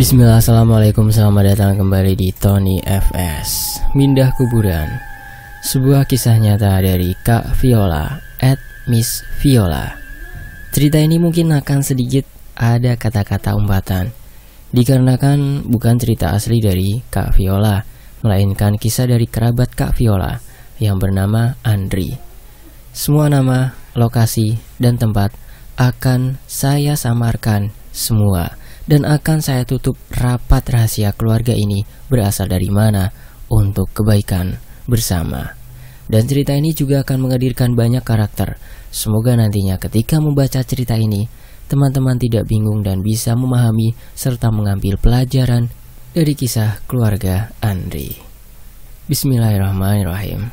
Bismillah, assalamualaikum, selamat datang kembali di Tony FS Mindah Kuburan. Sebuah kisah nyata dari Kak Viola @Miss Viola. Cerita ini mungkin akan sedikit ada kata-kata umpatan, dikarenakan bukan cerita asli dari Kak Viola, melainkan kisah dari kerabat Kak Viola yang bernama Andri. Semua nama, lokasi, dan tempat akan saya samarkan semua, dan akan saya tutup rapat rahasia keluarga ini berasal dari mana untuk kebaikan bersama. Dan cerita ini juga akan menghadirkan banyak karakter. Semoga nantinya ketika membaca cerita ini, teman-teman tidak bingung dan bisa memahami serta mengambil pelajaran dari kisah keluarga Andri. Bismillahirrahmanirrahim.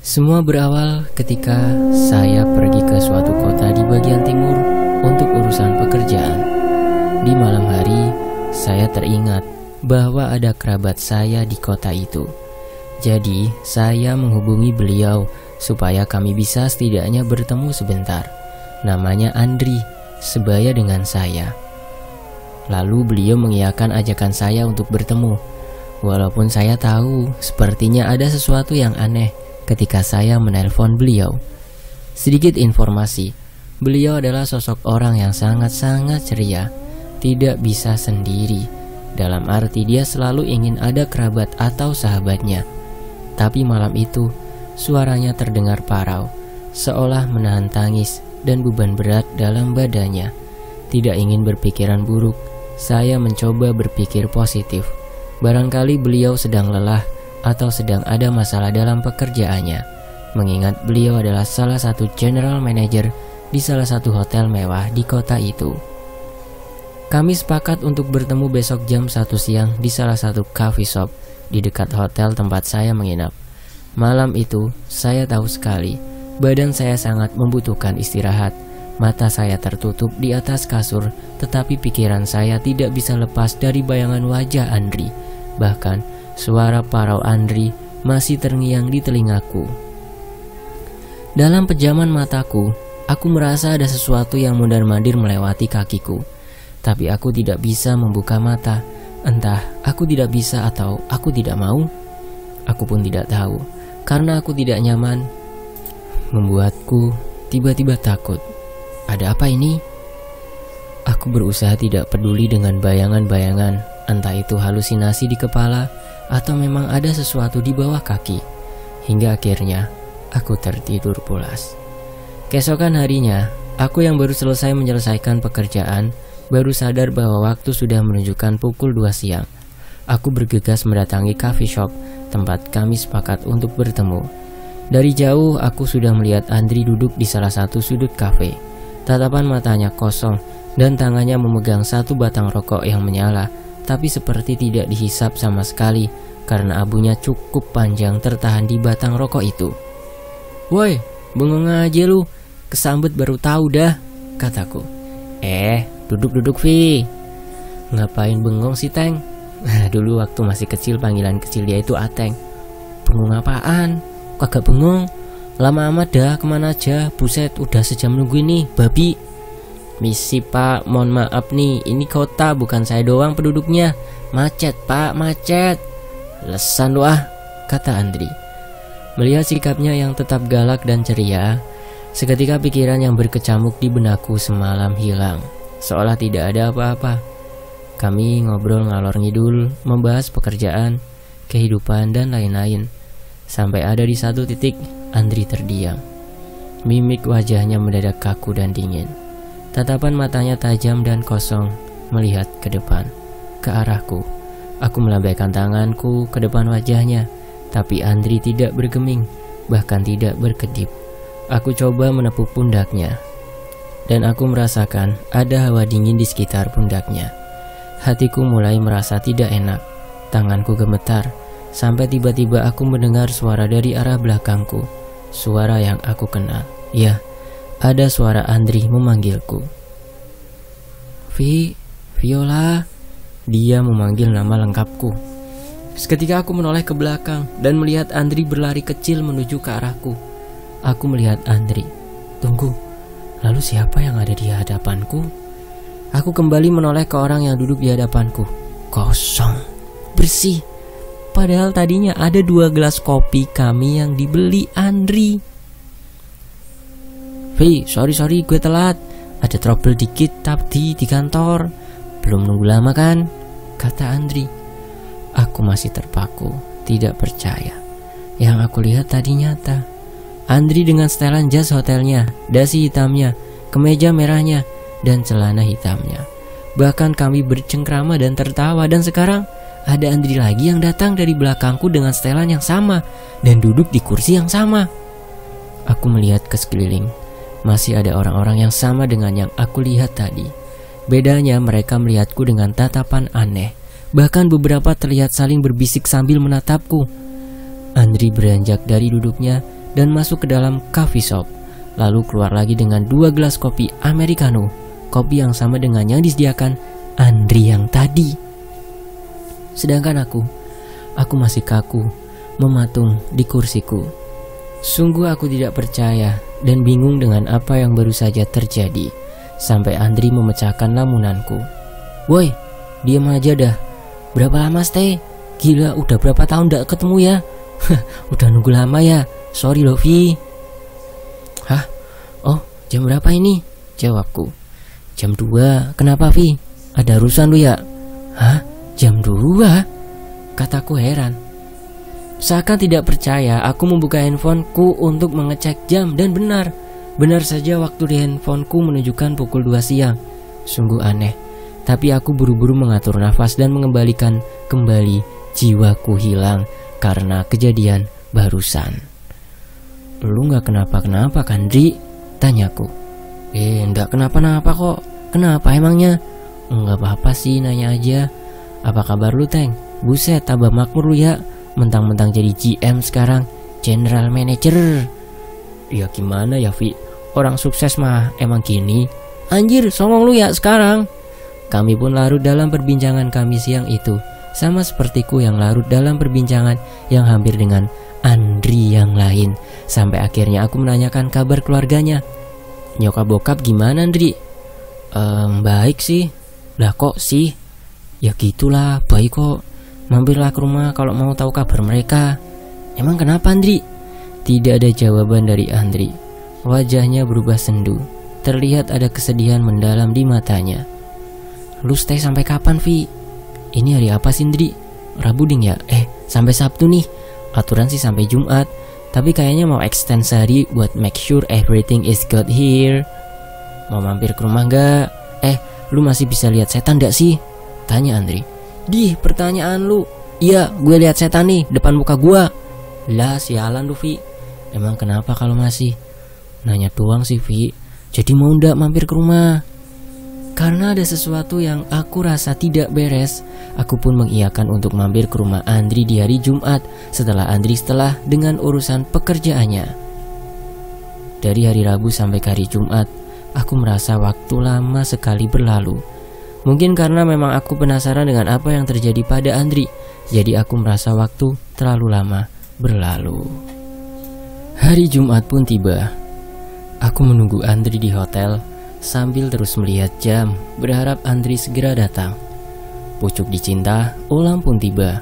Semua berawal ketika saya pergi ke suatu kota di bagian timur untuk urusan pekerjaan. Di malam hari, saya teringat bahwa ada kerabat saya di kota itu. Jadi, saya menghubungi beliau supaya kami bisa setidaknya bertemu sebentar. Namanya Andri, sebaya dengan saya. Lalu beliau mengiyakan ajakan saya untuk bertemu. Walaupun saya tahu sepertinya ada sesuatu yang aneh ketika saya menelpon beliau. Sedikit informasi, beliau adalah sosok orang yang sangat-sangat ceria. Tidak bisa sendiri, dalam arti dia selalu ingin ada kerabat atau sahabatnya. Tapi malam itu, suaranya terdengar parau, seolah menahan tangis dan beban berat dalam badannya. Tidak ingin berpikiran buruk, saya mencoba berpikir positif. Barangkali beliau sedang lelah atau sedang ada masalah dalam pekerjaannya, mengingat beliau adalah salah satu general manager di salah satu hotel mewah di kota itu. Kami sepakat untuk bertemu besok jam 1 siang di salah satu coffee shop di dekat hotel tempat saya menginap. Malam itu, saya tahu sekali, badan saya sangat membutuhkan istirahat. Mata saya tertutup di atas kasur, tetapi pikiran saya tidak bisa lepas dari bayangan wajah Andri. Bahkan, suara parau Andri masih terngiang di telingaku. Dalam pejaman mataku, aku merasa ada sesuatu yang mondar-mandir melewati kakiku. Tapi aku tidak bisa membuka mata. Entah aku tidak bisa atau aku tidak mau. Aku pun tidak tahu, karena aku tidak nyaman. Membuatku tiba-tiba takut. Ada apa ini? Aku berusaha tidak peduli dengan bayangan-bayangan. Entah itu halusinasi di kepala atau memang ada sesuatu di bawah kaki. Hingga akhirnya aku tertidur pulas. Keesokan harinya, aku yang baru selesai menyelesaikan pekerjaan baru sadar bahwa waktu sudah menunjukkan pukul 2 siang. Aku bergegas mendatangi coffee shop tempat kami sepakat untuk bertemu. Dari jauh aku sudah melihat Andri duduk di salah satu sudut kafe. Tatapan matanya kosong dan tangannya memegang satu batang rokok yang menyala, tapi seperti tidak dihisap sama sekali karena abunya cukup panjang tertahan di batang rokok itu. "Woi, bengong aja lu, kesambet baru tahu dah," kataku. Duduk-duduk Vi." "Ngapain bengong sih Teng?" Dulu waktu masih kecil panggilan kecil dia itu Ateng. "Bengong apaan? Kagak bengong. Lama amat dah, kemana aja? Buset, udah sejam nungguin nih, babi." "Misi pak, mohon maaf nih, ini kota bukan saya doang penduduknya. Macet pak, macet." "Lesan lu ah," kata Andri. Melihat sikapnya yang tetap galak dan ceria, seketika pikiran yang berkecamuk di benakku semalam hilang, seolah tidak ada apa-apa. Kami ngobrol ngalor ngidul, membahas pekerjaan, kehidupan, dan lain-lain. Sampai ada di satu titik, Andri terdiam. Mimik wajahnya mendadak kaku dan dingin. Tatapan matanya tajam dan kosong, melihat ke depan, ke arahku. Aku melambaikan tanganku ke depan wajahnya, tapi Andri tidak bergeming, bahkan tidak berkedip. Aku coba menepuk pundaknya, dan aku merasakan ada hawa dingin di sekitar pundaknya. Hatiku mulai merasa tidak enak. Tanganku gemetar, sampai tiba-tiba aku mendengar suara dari arah belakangku. Suara yang aku kenal. Ya, ada suara Andri memanggilku. Viola." Dia memanggil nama lengkapku. Seketika aku menoleh ke belakang dan melihat Andri berlari kecil menuju ke arahku. Aku melihat Andri. Tunggu, lalu siapa yang ada di hadapanku? Aku kembali menoleh ke orang yang duduk di hadapanku. Kosong, bersih. Padahal tadinya ada 2 gelas kopi kami yang dibeli Andri. "Vi, sorry gue telat. Ada trouble dikit tadi di kantor. Belum nunggu lama kan?" kata Andri. Aku masih terpaku, tidak percaya. Yang aku lihat tadi nyata. Andri dengan setelan jas hotelnya, dasi hitamnya, kemeja merahnya, dan celana hitamnya. Bahkan kami bercengkrama dan tertawa. Dan sekarang ada Andri lagi yang datang dari belakangku dengan setelan yang sama dan duduk di kursi yang sama. Aku melihat ke sekeliling. Masih ada orang-orang yang sama dengan yang aku lihat tadi. Bedanya mereka melihatku dengan tatapan aneh. Bahkan beberapa terlihat saling berbisik sambil menatapku. Andri beranjak dari duduknya dan masuk ke dalam coffee shop. Lalu keluar lagi dengan 2 gelas kopi americano. Kopi yang sama dengan yang disediakan Andri yang tadi. Sedangkan aku masih kaku, mematung di kursiku. Sungguh aku tidak percaya dan bingung dengan apa yang baru saja terjadi. Sampai Andri memecahkan lamunanku. "Woi, diam aja dah. Berapa lama stay? Gila, udah berapa tahun gak ketemu ya? Udah nunggu lama ya. Sorry loh, Vi." "Hah? Oh, jam berapa ini?" jawabku. "Jam 2. Kenapa, Vi? Ada urusan lu ya?" "Hah? Jam 2? Kataku heran. Seakan tidak percaya, aku membuka handphoneku untuk mengecek jam dan benar saja waktu di handphoneku menunjukkan pukul 2 siang. Sungguh aneh. Tapi aku buru-buru mengatur nafas dan mengembalikan kembali. Jiwaku hilang karena kejadian barusan. "Lu gak kenapa-kenapa kan, Dri?" tanyaku. Enggak kenapa-napa kok. Kenapa emangnya?" "Enggak apa-apa sih, nanya aja. Apa kabar lu, Teng? Buset, tambah makmur lu ya. Mentang-mentang jadi GM sekarang, General Manager." "Ya gimana ya, Vi? Orang sukses mah emang gini." "Anjir, songong lu ya sekarang." Kami pun larut dalam perbincangan kami siang itu. Sama sepertiku yang larut dalam perbincangan yang hampir dengan Andri yang lain. Sampai akhirnya aku menanyakan kabar keluarganya. "Nyokap bokap gimana, Andri?" Baik sih." "Lah kok sih?" "Ya gitulah, baik kok. Mampirlah ke rumah kalau mau tahu kabar mereka." "Emang kenapa, Andri?" Tidak ada jawaban dari Andri. Wajahnya berubah sendu. Terlihat ada kesedihan mendalam di matanya. "Lu stay sampai kapan, Vi?" "Ini hari apa sih, Andri?" "Rabu ding ya? Sampai Sabtu nih. Aturan sih sampai Jumat. Tapi kayaknya mau extend sehari buat make sure everything is good here." "Mau mampir ke rumah gak? Lu masih bisa lihat setan gak sih?" tanya Andri. "Dih, pertanyaan lu." "Iya, gue lihat setan nih depan muka gua." "Lah, sialan lu, Vi." "Emang kenapa kalau masih?" "Nanya doang sih, Vi. Jadi mau ndak mampir ke rumah?" Karena ada sesuatu yang aku rasa tidak beres, aku pun mengiyakan untuk mampir ke rumah Andri di hari Jumat setelah Andri dengan urusan pekerjaannya. Dari hari Rabu sampai ke hari Jumat, aku merasa waktu lama sekali berlalu. Mungkin karena memang aku penasaran dengan apa yang terjadi pada Andri, jadi aku merasa waktu terlalu lama berlalu. Hari Jumat pun tiba. Aku menunggu Andri di hotel sambil terus melihat jam, berharap Andri segera datang. Pucuk dicinta, ulang pun tiba.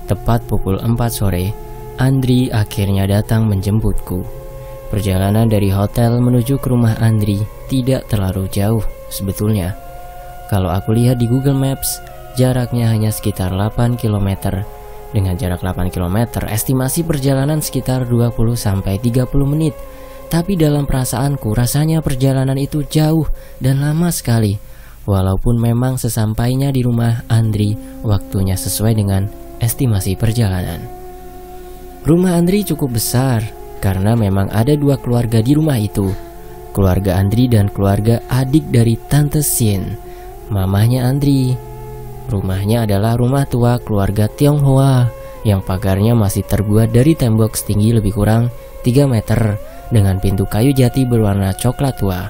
Tepat pukul 4 sore, Andri akhirnya datang menjemputku. Perjalanan dari hotel menuju ke rumah Andri tidak terlalu jauh sebetulnya. Kalau aku lihat di Google Maps, jaraknya hanya sekitar 8 km. Dengan jarak 8 km, estimasi perjalanan sekitar 20-30 menit. Tapi dalam perasaanku, rasanya perjalanan itu jauh dan lama sekali. Walaupun memang sesampainya di rumah Andri, waktunya sesuai dengan estimasi perjalanan. Rumah Andri cukup besar, karena memang ada 2 keluarga di rumah itu. Keluarga Andri dan keluarga adik dari Tante Sin, mamahnya Andri. Rumahnya adalah rumah tua keluarga Tionghoa yang pagarnya masih terbuat dari tembok setinggi lebih kurang 3 meter dengan pintu kayu jati berwarna coklat tua.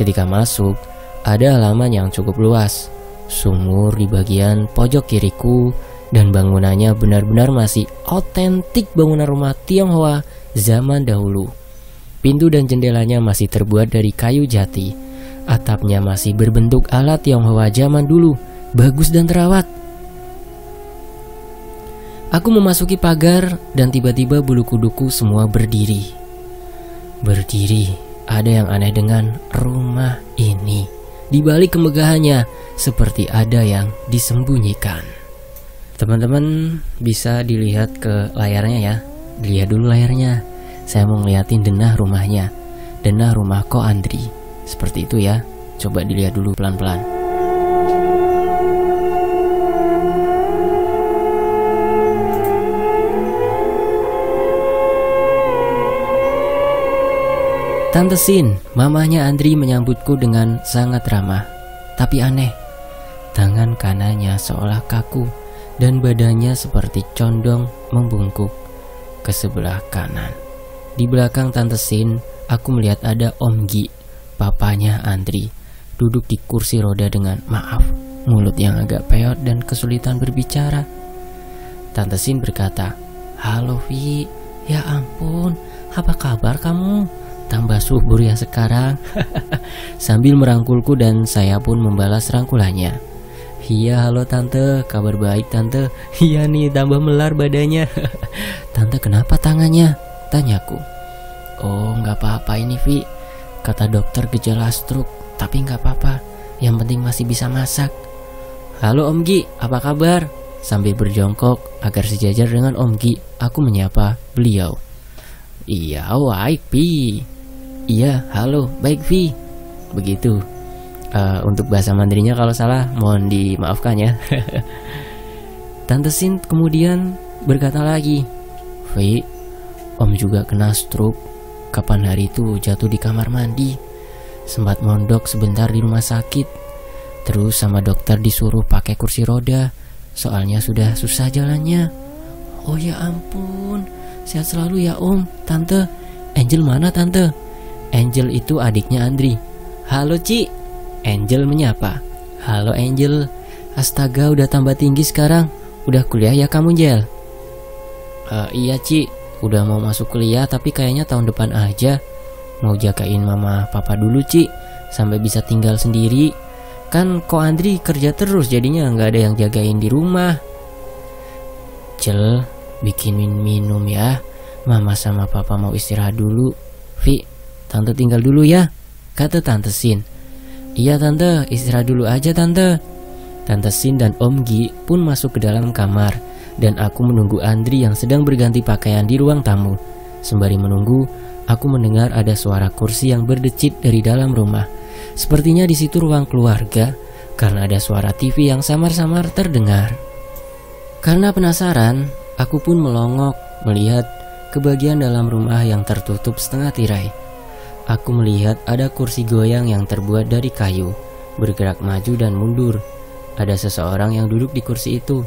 Ketika masuk, ada halaman yang cukup luas, sumur di bagian pojok kiriku, dan bangunannya benar-benar masih otentik bangunan rumah Tionghoa zaman dahulu. Pintu dan jendelanya masih terbuat dari kayu jati. Atapnya masih berbentuk alat Tionghoa zaman dulu, bagus dan terawat. Aku memasuki pagar dan tiba-tiba bulu kuduku semua berdiri. Berdiri, ada yang aneh dengan rumah ini. Di balik kemegahannya, seperti ada yang disembunyikan. Teman-teman bisa dilihat ke layarnya ya. Dilihat dulu layarnya. Saya mau ngeliatin denah rumahnya. Denah rumah Ko Andri. Seperti itu ya. Coba dilihat dulu pelan-pelan. Tante Sin, mamahnya Andri menyambutku dengan sangat ramah. Tapi aneh, tangan kanannya seolah kaku dan badannya seperti condong membungkuk ke sebelah kanan. Di belakang Tante Sin, aku melihat ada Om Gi, papanya Andri, duduk di kursi roda dengan mulut yang agak peot dan kesulitan berbicara. Tante Sin berkata, "Halo Vi, ya ampun, apa kabar kamu? Tambah subur ya sekarang." Sambil merangkulku dan saya pun membalas rangkulannya. "Iya halo tante, kabar baik tante." "Iya nih, tambah melar badannya." "Tante kenapa tangannya?" tanyaku. "Oh nggak apa-apa ini Vi, kata dokter gejala stroke, tapi nggak apa-apa, yang penting masih bisa masak." "Halo Om Gi, apa kabar?" Sambil berjongkok agar sejajar dengan Om Gi, aku menyapa beliau. "Iya baik Vi." "Iya, halo, baik Vi." Begitu. Untuk bahasa Mandarinnya kalau salah mohon dimaafkan ya. Tante Sin kemudian berkata lagi, "Vi, Om juga kena stroke. Kapan hari itu jatuh di kamar mandi. Sempat mondok sebentar di rumah sakit. Terus sama dokter disuruh pakai kursi roda, soalnya sudah susah jalannya." "Oh ya ampun, sehat selalu ya Om." "Tante, Angel mana tante?" "Angel itu adiknya Andri." "Halo Ci." Angel menyapa. "Halo Angel, astaga udah tambah tinggi sekarang. Udah kuliah ya kamu Jel?" Iya Ci, udah mau masuk kuliah tapi kayaknya tahun depan aja. Mau jagain mama papa dulu Ci, sampai bisa tinggal sendiri. Kan Ko Andri kerja terus jadinya nggak ada yang jagain di rumah." "Jel, bikin minum ya. Mama sama papa mau istirahat dulu. Vi, tante tinggal dulu ya," kata Tante Sin. "Iya tante, istirahat dulu aja tante." Tante Sin dan Om Gi pun masuk ke dalam kamar, dan aku menunggu Andri yang sedang berganti pakaian di ruang tamu. Sembari menunggu, aku mendengar ada suara kursi yang berdecit dari dalam rumah. Sepertinya di situ ruang keluarga, karena ada suara TV yang samar-samar terdengar. Karena penasaran, aku pun melongok melihat ke bagian dalam rumah yang tertutup setengah tirai. Aku melihat ada kursi goyang yang terbuat dari kayu, bergerak maju dan mundur. Ada seseorang yang duduk di kursi itu.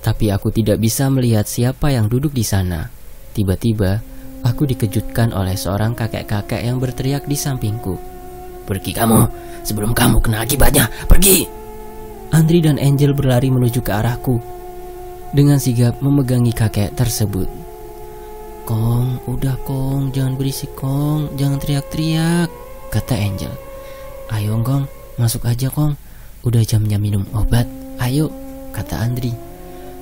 Tapi aku tidak bisa melihat siapa yang duduk di sana. Tiba-tiba, aku dikejutkan oleh seorang kakek-kakek yang berteriak di sampingku. "Pergi kamu, sebelum kamu kena akibatnya, pergi!" Andri dan Angel berlari menuju ke arahku, dengan sigap memegangi kakek tersebut. "Kong, udah Kong, jangan berisik Kong, jangan teriak-teriak," kata Angel. "Ayo Kong, masuk aja Kong, udah jamnya minum obat, ayo," kata Andri.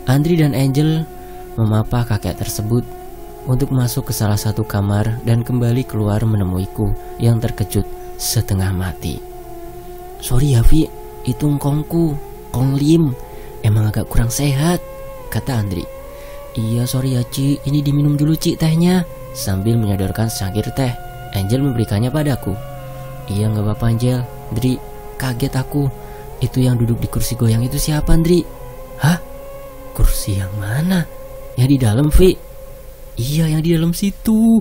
Andri dan Angel memapa kakek tersebut untuk masuk ke salah satu kamar dan kembali keluar menemuiku yang terkejut setengah mati. "Sorry ya Vi, itu Kongku, Kong Lim, emang agak kurang sehat," kata Andri. "Iya sorry ya Ci, ini diminum dulu Ci tehnya," sambil menyodorkan secangkir teh. Angel memberikannya padaku. "Iya gak apa-apa Angel." "Andri, kaget aku, itu yang duduk di kursi goyang itu siapa Andri?" "Hah? Kursi yang mana?" "Yang di dalam Vi." "Iya yang di dalam situ."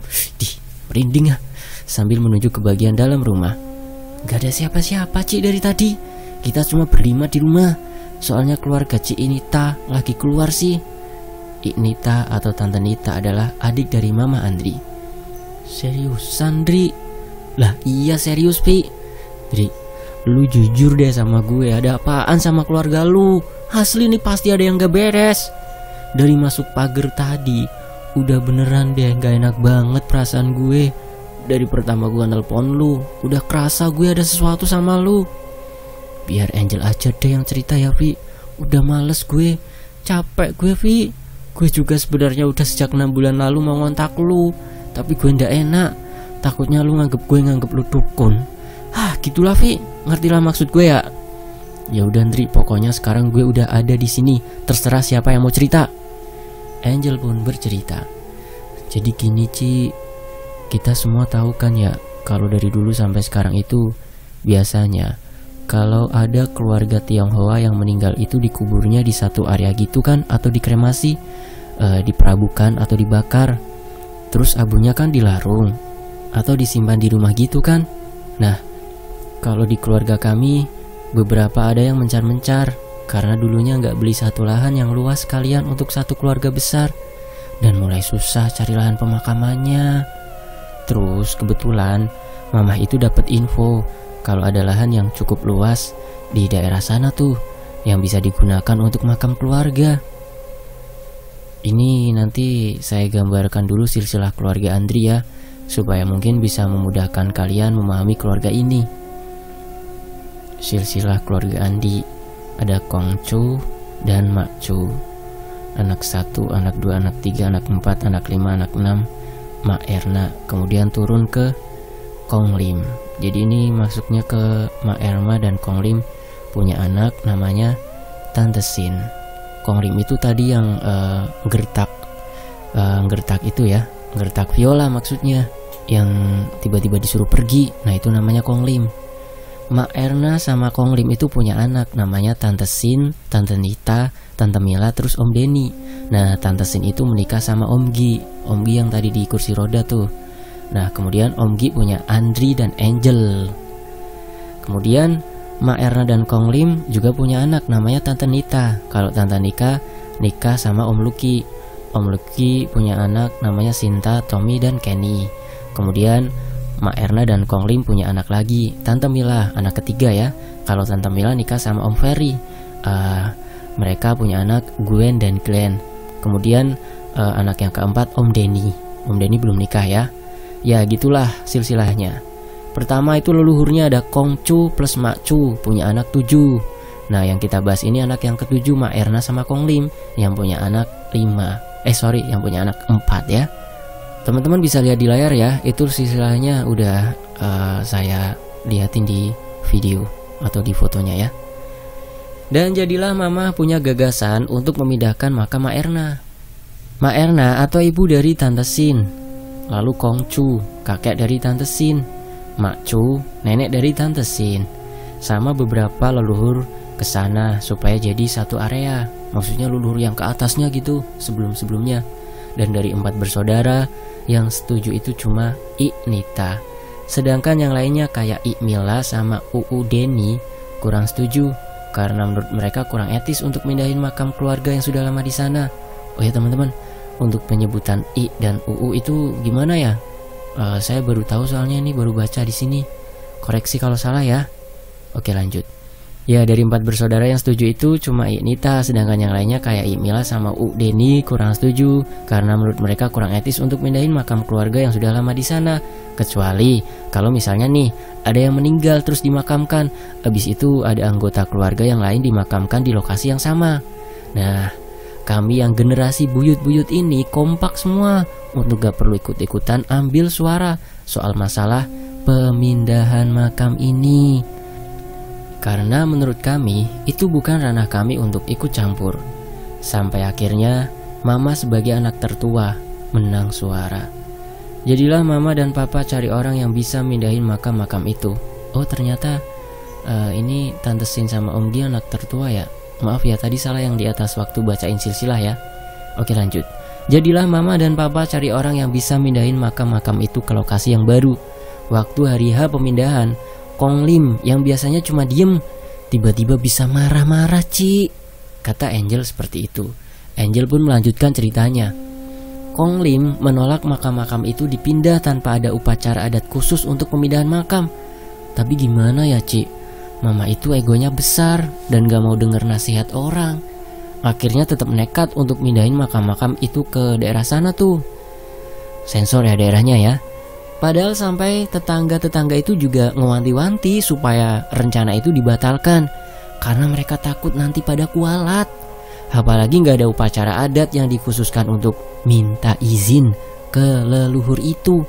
Merinding ya. Sambil menuju ke bagian dalam rumah. "Gak ada siapa-siapa Ci dari tadi, kita cuma berlima di rumah. Soalnya keluarga Ci Nita lagi keluar sih." Nita atau Tante Nita adalah adik dari Mama Andri. "Seriusan Dri?" "Lah iya serius Pi." "Dri, lu jujur deh sama gue, ada apaan sama keluarga lu? Asli nih pasti ada yang gak beres. Dari masuk pagar tadi, udah beneran deh gak enak banget perasaan gue. dari pertama gue nelpon lu, udah kerasa gue ada sesuatu sama lu. Biar Angel aja deh yang cerita ya, Vi. Udah males gue, capek gue, Vi. Gue juga sebenarnya udah sejak 6 bulan lalu mau ngontak lu, tapi gue ndak enak. Takutnya lu nganggep lu dukun. Gitulah, Vi. Ngertilah maksud gue ya. Ya udah Andri, pokoknya sekarang gue udah ada di sini. Terserah siapa yang mau cerita. Angel pun bercerita. Jadi gini, Ci. Kita semua tahu kan ya, kalau dari dulu sampai sekarang itu biasanya kalau ada keluarga Tionghoa yang meninggal itu dikuburnya di satu area gitu kan, atau dikremasi, diperabukan atau dibakar. Terus abunya kan dilarung atau disimpan di rumah gitu kan. Nah, kalau di keluarga kami beberapa ada yang mencar-mencar karena dulunya nggak beli satu lahan yang luas sekalian untuk satu keluarga besar, dan mulai susah cari lahan pemakamannya. Terus kebetulan Mama itu dapat info kalau ada lahan yang cukup luas di daerah sana tuh yang bisa digunakan untuk makam keluarga. Ini nanti saya gambarkan dulu silsilah keluarga Andri ya, supaya mungkin bisa memudahkan kalian memahami keluarga ini. Silsilah keluarga Andi ada Kongcu dan Makcu. Anak 1, anak 2, anak 3, anak 4, anak 5, anak 6, Mak Erna. Kemudian turun ke Kong Lim. Jadi ini masuknya ke Mak Erma dan Kong Lim punya anak namanya Tante Sin. Kong Lim itu tadi yang gertak itu ya, gertak Viola maksudnya, yang tiba-tiba disuruh pergi. Nah itu namanya Kong Lim. Mak Erna sama Kong Lim itu punya anak namanya Tante Sin, Tante Nita, Tante Mila, terus Om Denny. Nah Tante Sin itu menikah sama Om Gi yang tadi di kursi roda tuh. Nah kemudian Om Gi punya Andri dan Angel. Kemudian Mak Erna dan Kong Lim juga punya anak namanya Tante Nita. Kalau Tante Nika nikah sama Om Lucky. Om Lucky punya anak namanya Sinta, Tommy, dan Kenny. Kemudian Mak Erna dan Kong Lim punya anak lagi, Tante Mila, anak ketiga ya. Kalau Tante Mila nikah sama Om Ferry. Mereka punya anak Gwen dan Glenn. Kemudian anak yang keempat Om Denny. Om Denny belum nikah ya. Ya gitulah silsilahnya. Pertama itu leluhurnya ada Kongcu plus Makcu, punya anak 7. Nah yang kita bahas ini anak yang ketujuh, Mak Erna sama Kong Lim, yang punya anak 5. Yang punya anak 4 ya. Teman-teman bisa lihat di layar ya, itu silsilahnya udah saya liatin di video atau di fotonya ya. Dan jadilah Mama punya gagasan untuk memindahkan makam Mak Erna. Mak Erna atau ibu dari Tante Sin, lalu Kongcu, kakek dari Tante Sin, Makcu, nenek dari Tante Sin, sama beberapa leluhur ke sana supaya jadi satu area. Maksudnya leluhur yang ke atasnya gitu sebelum-sebelumnya. Dan dari 4 bersaudara, yang setuju itu cuma I Nita. Sedangkan yang lainnya kayak I Mila sama UU Denny kurang setuju karena menurut mereka kurang etis untuk mindahin makam keluarga yang sudah lama di sana. Oh ya teman-teman, untuk penyebutan I dan UU itu gimana ya? Saya baru tahu soalnya ini baru baca di sini. Koreksi kalau salah ya. Oke lanjut. Ya dari 4 bersaudara yang setuju itu cuma I Nita, sedangkan yang lainnya kayak I Mila sama U Denny kurang setuju karena menurut mereka kurang etis untuk mindahin makam keluarga yang sudah lama di sana. Kecuali kalau misalnya nih ada yang meninggal terus dimakamkan, habis itu ada anggota keluarga yang lain dimakamkan di lokasi yang sama. Nah kami yang generasi buyut-buyut ini kompak semua untuk gak perlu ikut-ikutan ambil suara soal masalah pemindahan makam ini. Karena menurut kami itu bukan ranah kami untuk ikut campur. Sampai akhirnya Mama sebagai anak tertua menang suara. Jadilah Mama dan Papa cari orang yang bisa mindahin makam-makam itu. Oh ternyata ini Tante Sin sama Om Gi anak tertua ya. Maaf ya tadi salah yang di atas waktu bacain silsilah ya. Oke lanjut. Jadilah Mama dan Papa cari orang yang bisa mindahin makam-makam itu ke lokasi yang baru. Waktu hari H pemindahan, Kong Lim yang biasanya cuma diem tiba-tiba bisa marah-marah Ci. Kata Angel seperti itu. Angel pun melanjutkan ceritanya. Kong Lim menolak makam-makam itu dipindah tanpa ada upacara adat khusus untuk pemindahan makam. Tapi gimana ya Ci, Mama itu egonya besar dan gak mau denger nasihat orang. Akhirnya tetap nekat untuk mindahin makam-makam itu ke daerah sana tuh. Sensor ya daerahnya ya. Padahal sampai tetangga-tetangga itu juga ngewanti-wanti supaya rencana itu dibatalkan, karena mereka takut nanti pada kualat. Apalagi gak ada upacara adat yang dikhususkan untuk minta izin ke leluhur itu.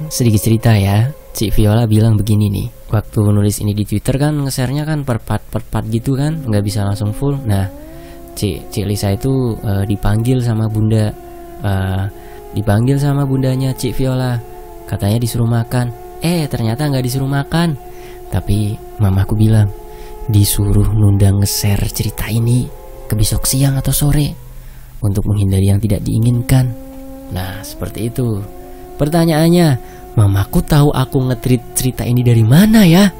Sedikit cerita ya, Cik Viola bilang begini nih. Waktu nulis ini di Twitter kan nge-share-nya kan per part gitu kan, gak bisa langsung full. Nah, Cik Lisa itu dipanggil sama bunda, dipanggil sama bundanya Cik Viola. Katanya disuruh makan. Ternyata gak disuruh makan. Tapi mamaku bilang disuruh nunda nge-share cerita ini ke besok siang atau sore untuk menghindari yang tidak diinginkan. Nah, seperti itu. Pertanyaannya, mamaku tahu aku nge-tweet cerita ini dari mana ya?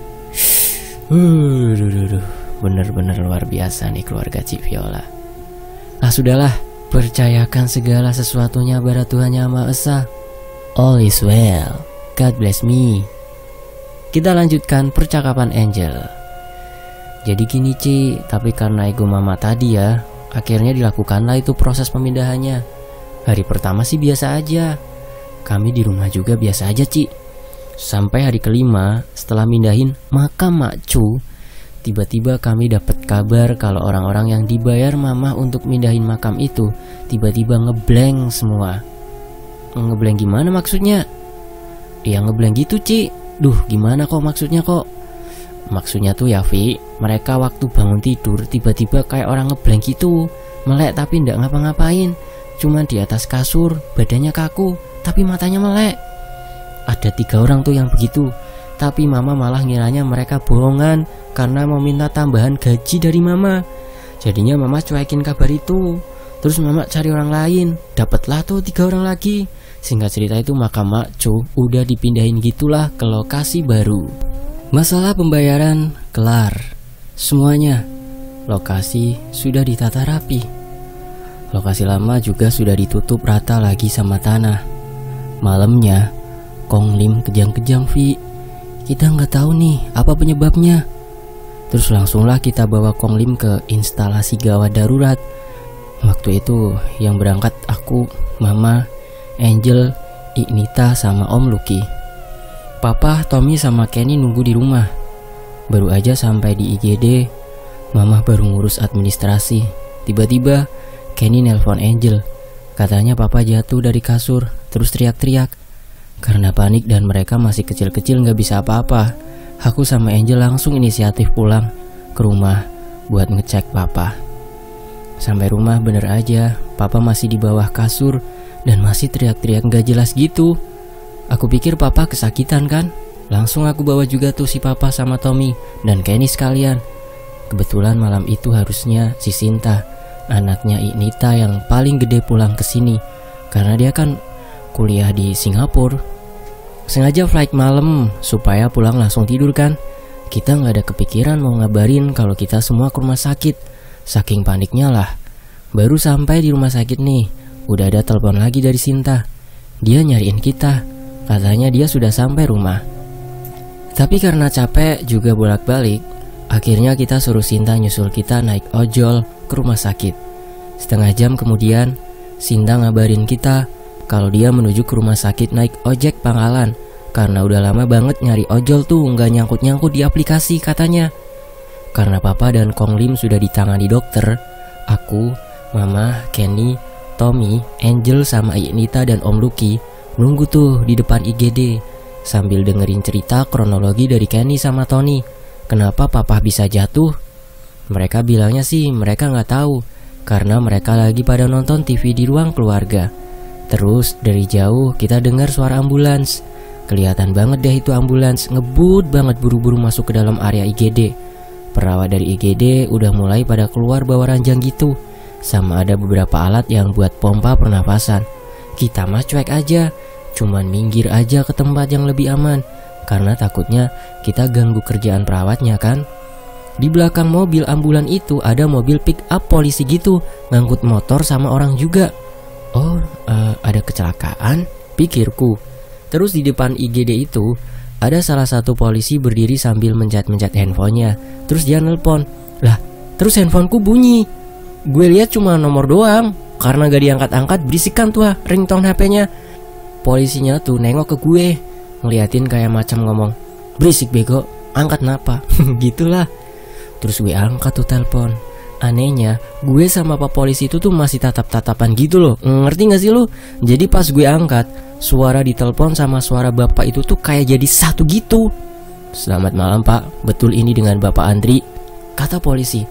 Bener-bener luar biasa nih keluarga Cik Viola. Ah sudahlah, percayakan segala sesuatunya pada Tuhan Yang Maha Esa. All is well, God bless me. Kita lanjutkan percakapan Angel. Jadi gini Ci, tapi karena ego mama tadi ya, akhirnya dilakukanlah itu proses pemindahannya. Hari pertama sih biasa aja, kami di rumah juga biasa aja Ci. Sampai hari kelima setelah mindahin makam Mak Cu, tiba-tiba kami dapat kabar kalau orang-orang yang dibayar mama untuk mindahin makam itu tiba-tiba ngeblank semua. Ngeblank gimana maksudnya? Ya ngeblank gitu Ci. Duh gimana kok maksudnya kok? Maksudnya tuh ya Vi, mereka waktu bangun tidur tiba-tiba kayak orang ngeblank gitu. Melek tapi ndak ngapa-ngapain, cuman di atas kasur, badannya kaku tapi matanya melek. Ada 3 orang tuh yang begitu. Tapi mama malah ngiranya mereka bohongan karena mau minta tambahan gaji dari mama. Jadinya mama cuekin kabar itu. Terus mama cari orang lain, dapatlah tuh 3 orang lagi. Singkat cerita itu makam Mak Cu udah dipindahin gitulah ke lokasi baru. Masalah pembayaran kelar semuanya. Lokasi sudah ditata rapi. Lokasi lama juga sudah ditutup rata lagi sama tanah. Malamnya Kong Lim kejang-kejang Vi. Kita nggak tahu nih apa penyebabnya. Terus langsunglah kita bawa Kong Lim ke instalasi gawat darurat. Waktu itu yang berangkat aku, Mama, Angel, Ignita sama Om Lucky. Papa, Tommy sama Kenny nunggu di rumah. Baru aja sampai di IGD, Mama baru ngurus administrasi. Tiba-tiba Kenny nelpon Angel. Katanya papa jatuh dari kasur, terus teriak-teriak. Karena panik dan mereka masih kecil-kecil gak bisa apa-apa, aku sama Angel langsung inisiatif pulang ke rumah buat ngecek papa. Sampai rumah bener aja, papa masih di bawah kasur dan masih teriak-teriak gak jelas gitu. Aku pikir papa kesakitan kan. Langsung aku bawa juga tuh si papa sama Tommy dan Kenny sekalian. Kebetulan malam itu harusnya si Sinta, anaknya Ignita yang paling gede pulang ke sini karena dia kan kuliah di Singapura. Sengaja flight malam supaya pulang langsung tidur kan. Kita gak ada kepikiran mau ngabarin kalau kita semua ke rumah sakit. Saking paniknya lah. Baru sampai di rumah sakit nih, udah ada telepon lagi dari Sinta. Dia nyariin kita, katanya dia sudah sampai rumah. Tapi karena capek juga bolak-balik, akhirnya kita suruh Sinta nyusul kita naik ojol ke rumah sakit. Setengah jam kemudian, Sinta ngabarin kita kalau dia menuju ke rumah sakit naik ojek pangkalan. Karena udah lama banget nyari ojol tuh nggak nyangkut-nyangkut di aplikasi katanya. Karena papa dan Kong Lim sudah ditangani dokter, aku, Mama, Kenny, Tommy, Angel sama Ignita dan Om Lucky nunggu tuh di depan IGD sambil dengerin cerita kronologi dari Kenny sama Tony. Kenapa papa bisa jatuh? Mereka bilangnya sih mereka nggak tahu karena mereka lagi pada nonton TV di ruang keluarga. Terus dari jauh kita dengar suara ambulans. Kelihatan banget deh itu ambulans ngebut banget buru-buru masuk ke dalam area IGD. Perawat dari IGD udah mulai pada keluar bawa ranjang gitu, sama ada beberapa alat yang buat pompa pernafasan. Kita mah cuek aja, cuman minggir aja ke tempat yang lebih aman karena takutnya kita ganggu kerjaan perawatnya kan. Di belakang mobil ambulan itu ada mobil pick up polisi gitu, ngangkut motor sama orang juga. Oh, ada kecelakaan, pikirku. Terus di depan IGD itu ada salah satu polisi berdiri sambil mencet-mencet handphonenya. Terus dia nelpon. Lah, terus handphoneku bunyi. Gue lihat cuma nomor doang. Karena gak diangkat-angkat berisikan tuh ringtone HP-nya. Polisinya tuh nengok ke gue. ngeliatin kayak macam ngomong, "Berisik bego, angkat napa?" Gitulah. Terus gue angkat tuh telepon. Anehnya, gue sama pak polisi itu tuh masih tatap-tatapan gitu loh. Ngerti gak sih lu? Jadi pas gue angkat, suara di telepon sama suara bapak itu tuh kayak jadi satu gitu. "Selamat malam pak, betul ini dengan bapak Andri?" Kata polisi.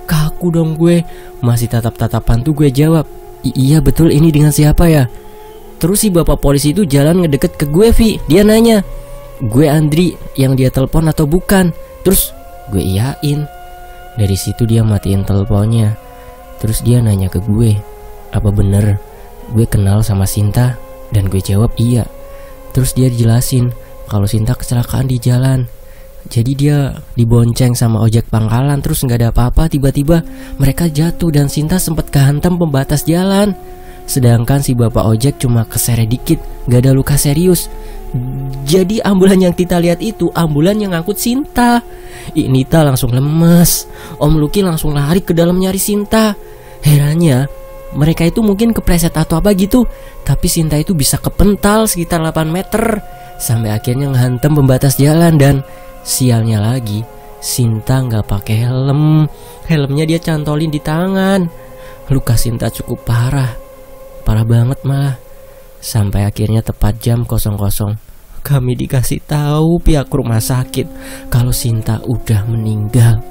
Kaku dong gue. Masih tatap-tatapan tuh gue jawab, "Iya betul, ini dengan siapa ya?" Terus si bapak polisi itu jalan ngedeket ke gue, Vi. Dia nanya, "Gue Andri yang dia telepon atau bukan?" Terus gue iyain. Dari situ dia matiin teleponnya. Terus dia nanya ke gue, "Apa bener gue kenal sama Sinta?" Dan gue jawab iya. Terus dia jelasin kalau Sinta kecelakaan di jalan. Jadi dia dibonceng sama ojek pangkalan. Terus gak ada apa-apa, tiba-tiba mereka jatuh dan Sinta sempat kehantam pembatas jalan. Sedangkan si bapak ojek cuma keseret dikit, gak ada luka serius. Jadi ambulan yang kita lihat itu ambulan yang ngangkut Sinta. Nita langsung lemes. Om Lucky langsung lari ke dalam nyari Sinta. Herannya mereka itu mungkin kepleset atau apa gitu, tapi Sinta itu bisa kepental sekitar 8 meter sampai akhirnya ngehantam pembatas jalan. Dan sialnya lagi, Sinta gak pakai helm. Helmnya dia cantolin di tangan. Luka Sinta cukup parah banget malah. Sampai akhirnya tepat jam 00 kami dikasih tahu pihak rumah sakit kalau Sinta udah meninggal.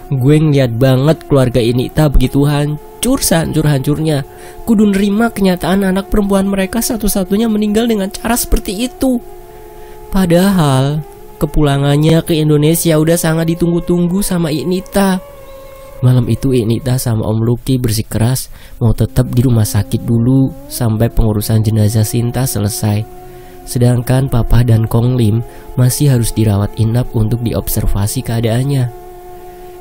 Gue ngeliat banget keluarga Nita begitu hancur sehancur-hancurnya. Kudu nerima kenyataan anak perempuan mereka satu-satunya meninggal dengan cara seperti itu. Padahal kepulangannya ke Indonesia udah sangat ditunggu-tunggu sama Nita. Malam itu Nita sama Om Lucky bersikeras mau tetap di rumah sakit dulu sampai pengurusan jenazah Sinta selesai. Sedangkan Papa dan Kong Lim masih harus dirawat inap untuk diobservasi keadaannya.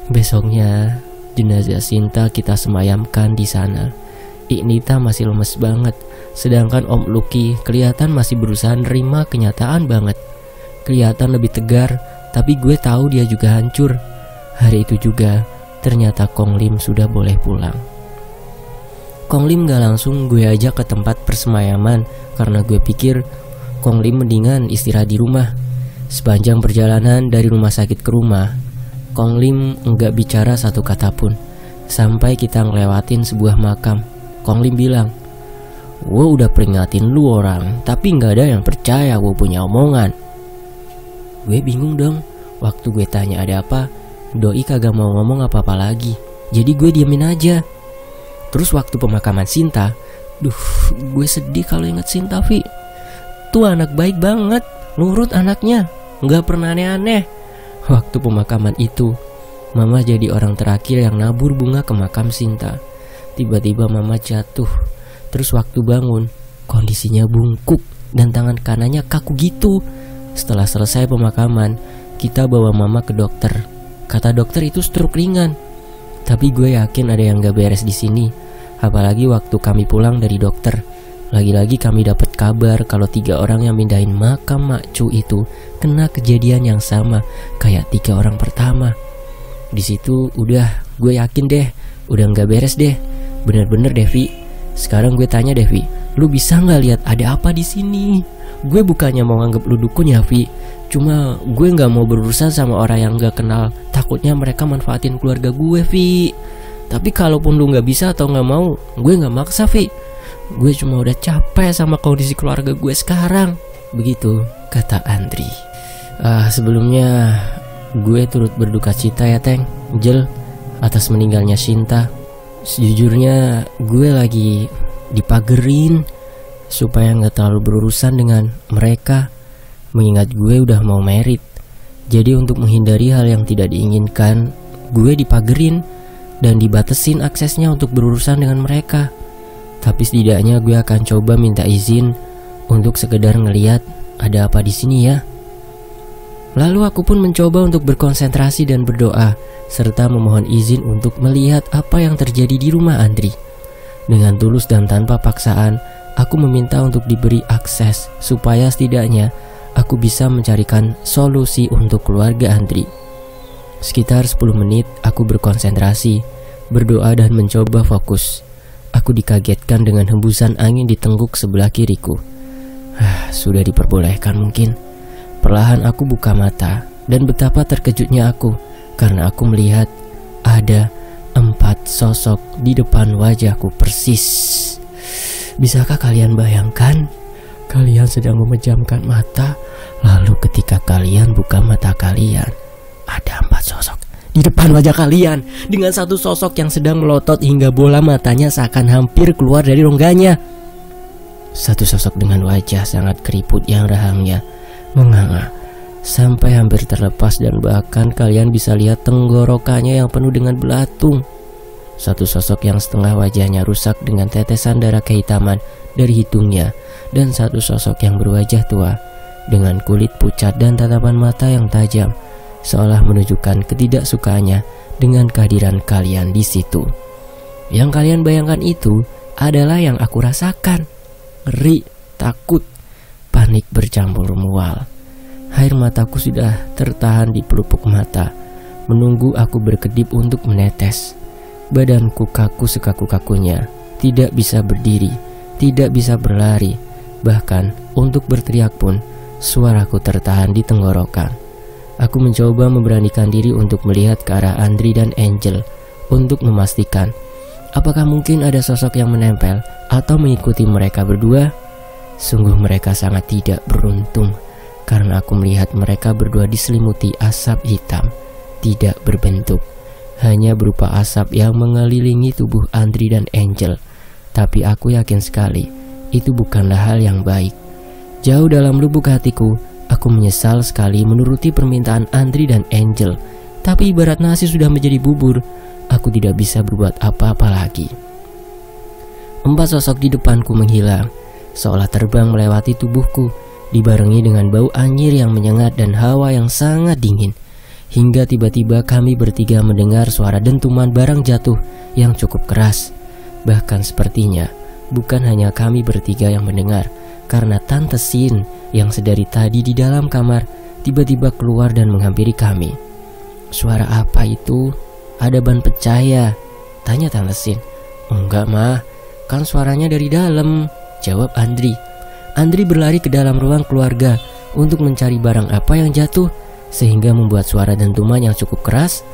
Besoknya jenazah Sinta kita semayamkan di sana. Nita masih lemes banget, sedangkan Om Lucky kelihatan masih berusaha nerima kenyataan banget. Kelihatan lebih tegar, tapi gue tahu dia juga hancur. Hari itu juga ternyata Kong Lim sudah boleh pulang. Kong Lim gak langsung gue ajak ke tempat persemayaman karena gue pikir Kong Lim mendingan istirahat di rumah. Sepanjang perjalanan dari rumah sakit ke rumah, Kong Lim enggak bicara satu kata pun. Sampai kita ngelewatin sebuah makam, Kong Lim bilang, "Gue udah peringatin lu orang, tapi gak ada yang percaya gue punya omongan." Gue bingung dong. Waktu gue tanya ada apa, Doi kagak mau ngomong apa-apa lagi. Jadi gue diemin aja. Terus waktu pemakaman Sinta, gue sedih kalau inget Sinta, Vi. Tuh anak baik banget, nurut anaknya, gak pernah aneh-aneh. Waktu pemakaman itu, Mama jadi orang terakhir yang nabur bunga ke makam Sinta. Tiba-tiba Mama jatuh. Terus waktu bangun, kondisinya bungkuk dan tangan kanannya kaku gitu. Setelah selesai pemakaman, kita bawa Mama ke dokter. Kata dokter itu stroke ringan. Tapi gue yakin ada yang gak beres di sini. Apalagi waktu kami pulang dari dokter, lagi-lagi kami dapat kabar kalau 3 orang yang mindahin makam Makcu itu kena kejadian yang sama kayak 3 orang pertama. Di situ udah gue yakin deh, udah gak beres deh. Bener-bener Devi. Sekarang gue tanya Devi, lu bisa gak lihat ada apa di sini? Gue bukannya mau nganggep lu dukun ya Vi, cuma gue gak mau berurusan sama orang yang gak kenal. Takutnya mereka manfaatin keluarga gue, Vi. Tapi kalaupun lu gak bisa atau gak mau, gue gak maksa, Vi. Gue cuma udah capek sama kondisi keluarga gue sekarang. Begitu kata Andri. Sebelumnya gue turut berduka cita ya Teng, Jel, atas meninggalnya Sinta. Sejujurnya gue lagi dipagerin supaya gak terlalu berurusan dengan mereka, mengingat gue udah mau merit. Jadi untuk menghindari hal yang tidak diinginkan, gue dipagerin dan dibatesin aksesnya untuk berurusan dengan mereka. Tapi setidaknya gue akan coba minta izin untuk sekedar ngeliat ada apa di sini ya. Lalu aku pun mencoba untuk berkonsentrasi dan berdoa, serta memohon izin untuk melihat apa yang terjadi di rumah Andri. Dengan tulus dan tanpa paksaan, aku meminta untuk diberi akses supaya setidaknya aku bisa mencarikan solusi untuk keluarga Andri. Sekitar 10 menit aku berkonsentrasi, berdoa dan mencoba fokus. Aku dikagetkan dengan hembusan angin di tengguk sebelah kiriku. Sudah diperbolehkan mungkin. Perlahan aku buka mata dan betapa terkejutnya aku karena aku melihat ada 4 sosok di depan wajahku persis. Bisakah kalian bayangkan? Kalian sedang memejamkan mata, lalu ketika kalian buka mata kalian, ada 4 sosok di depan wajah kalian dengan satu sosok yang sedang melotot hingga bola matanya seakan hampir keluar dari rongganya. Satu sosok dengan wajah sangat keriput yang rahangnya menganga sampai hampir terlepas dan bahkan kalian bisa lihat tenggorokannya yang penuh dengan belatung. Satu sosok yang setengah wajahnya rusak dengan tetesan darah kehitaman dari hidungnya, dan satu sosok yang berwajah tua dengan kulit pucat dan tatapan mata yang tajam, seolah menunjukkan ketidaksukaannya dengan kehadiran kalian di situ. Yang kalian bayangkan itu adalah yang aku rasakan. Ngeri, takut, panik bercampur mual. Air mataku sudah tertahan di pelupuk mata, menunggu aku berkedip untuk menetes. Badanku kaku sekaku-kakunya, tidak bisa berdiri, tidak bisa berlari. Bahkan untuk berteriak pun, suaraku tertahan di tenggorokan. Aku mencoba memberanikan diri untuk melihat ke arah Andri dan Angel untuk memastikan apakah mungkin ada sosok yang menempel atau mengikuti mereka berdua. Sungguh mereka sangat tidak beruntung, karena aku melihat mereka berdua diselimuti asap hitam, tidak berbentuk, hanya berupa asap yang mengelilingi tubuh Andri dan Angel. Tapi aku yakin sekali, itu bukanlah hal yang baik. Jauh dalam lubuk hatiku, aku menyesal sekali menuruti permintaan Andri dan Angel. Tapi ibarat nasi sudah menjadi bubur, aku tidak bisa berbuat apa-apa lagi. 4 sosok di depanku menghilang, seolah terbang melewati tubuhku, dibarengi dengan bau anyir yang menyengat dan hawa yang sangat dingin. Hingga tiba-tiba kami bertiga mendengar suara dentuman barang jatuh yang cukup keras. Bahkan sepertinya bukan hanya kami bertiga yang mendengar, karena Tante Sin yang sedari tadi di dalam kamar tiba-tiba keluar dan menghampiri kami. "Suara apa itu? Ada ban pecah ya?" tanya Tante Sin. "Enggak mah, kan suaranya dari dalam," jawab Andri. Andri berlari ke dalam ruang keluarga untuk mencari barang apa yang jatuh sehingga membuat suara dentuman yang cukup keras.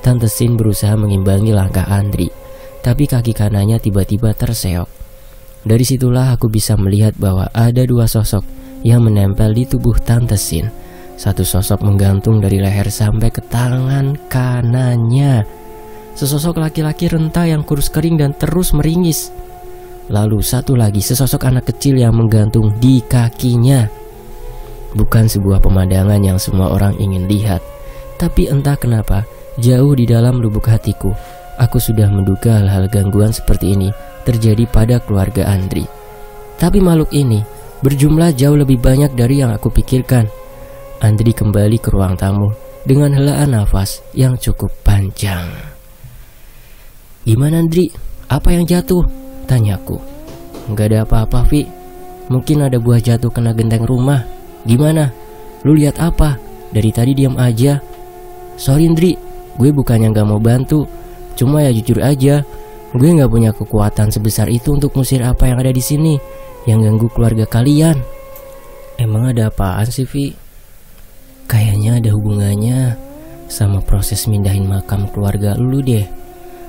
Tante Sin berusaha mengimbangi langkah Andri, tapi kaki kanannya tiba-tiba terseok. Dari situlah aku bisa melihat bahwa ada 2 sosok yang menempel di tubuh Tante Sin. Satu sosok menggantung dari leher sampai ke tangan kanannya. Sesosok laki-laki renta yang kurus kering dan terus meringis. Lalu satu lagi sesosok anak kecil yang menggantung di kakinya. Bukan sebuah pemandangan yang semua orang ingin lihat, tapi entah kenapa jauh di dalam lubuk hatiku aku sudah menduga hal-hal gangguan seperti ini terjadi pada keluarga Andri. Tapi makhluk ini berjumlah jauh lebih banyak dari yang aku pikirkan. Andri kembali ke ruang tamu dengan helaan nafas yang cukup panjang. "Gimana Andri? Apa yang jatuh?" tanyaku. "Nggak ada apa-apa Vi, mungkin ada buah jatuh kena genteng rumah. Gimana? Lu lihat apa? Dari tadi diam aja." "Sorry Andri, gue bukannya nggak mau bantu, cuma ya jujur aja, gue nggak punya kekuatan sebesar itu untuk ngusir apa yang ada di sini yang ganggu keluarga kalian." "Emang ada apaan sih Vi?" "Kayaknya ada hubungannya sama proses mindahin makam keluarga lu deh.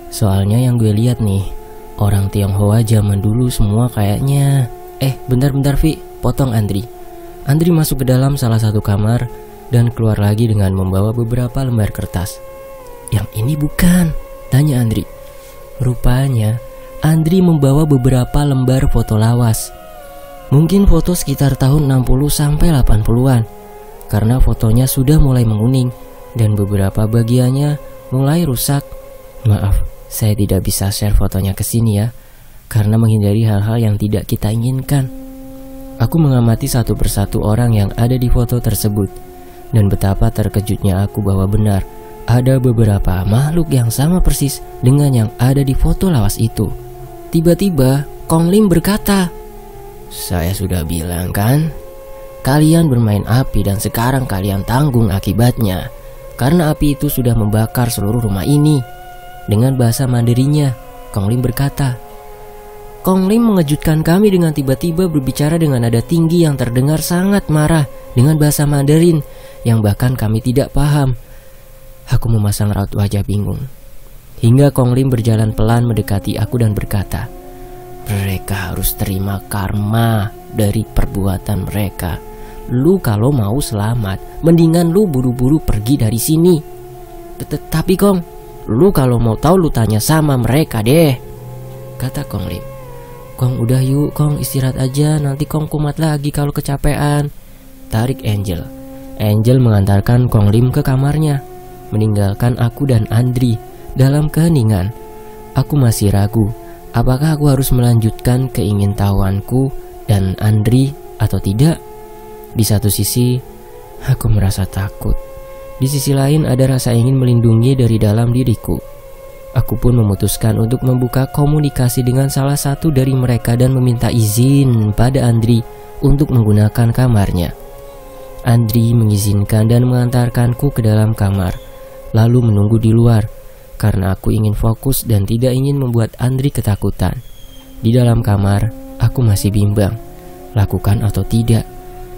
Soalnya yang gue lihat nih, orang Tionghoa zaman dulu semua kayaknya." Bentar Vi, potong Andri. Andri masuk ke dalam salah satu kamar dan keluar lagi dengan membawa beberapa lembar kertas. "Yang ini bukan?" tanya Andri. Rupanya Andri membawa beberapa lembar foto lawas. Mungkin foto sekitar tahun 60 sampai 80-an, karena fotonya sudah mulai menguning dan beberapa bagiannya mulai rusak. "Maaf, saya tidak bisa share fotonya ke sini ya, karena menghindari hal-hal yang tidak kita inginkan." Aku mengamati satu persatu orang yang ada di foto tersebut, dan betapa terkejutnya aku bahwa benar ada beberapa makhluk yang sama persis dengan yang ada di foto lawas itu. Tiba-tiba Kong Lim berkata, "Saya sudah bilang kan, kalian bermain api dan sekarang kalian tanggung akibatnya, karena api itu sudah membakar seluruh rumah ini." Dengan bahasa Mandarinya, Kong Lim berkata, Kong Lim mengejutkan kami dengan tiba-tiba berbicara dengan nada tinggi yang terdengar sangat marah dengan bahasa Mandarin yang bahkan kami tidak paham. Aku memasang raut wajah bingung. Hingga Kong Lim berjalan pelan mendekati aku dan berkata, "Mereka harus terima karma dari perbuatan mereka. Lu kalau mau selamat, mendingan lu buru-buru pergi dari sini." "Tapi Kong, lu kalau mau tahu lu tanya sama mereka deh," kata Kong Lim. "Kong udah yuk Kong, istirahat aja, nanti Kong kumat lagi kalau kecapean," tarik Angel. Angel mengantarkan Kong Lim ke kamarnya, meninggalkan aku dan Andri dalam keheningan. Aku masih ragu, apakah aku harus melanjutkan keingintahuanku dan Andri atau tidak? Di satu sisi, aku merasa takut. Di sisi lain ada rasa ingin melindungi dari dalam diriku. Aku pun memutuskan untuk membuka komunikasi dengan salah satu dari mereka dan meminta izin pada Andri untuk menggunakan kamarnya. Andri mengizinkan dan mengantarkanku ke dalam kamar, lalu menunggu di luar karena aku ingin fokus dan tidak ingin membuat Andri ketakutan. Di dalam kamar, aku masih bimbang, lakukan atau tidak.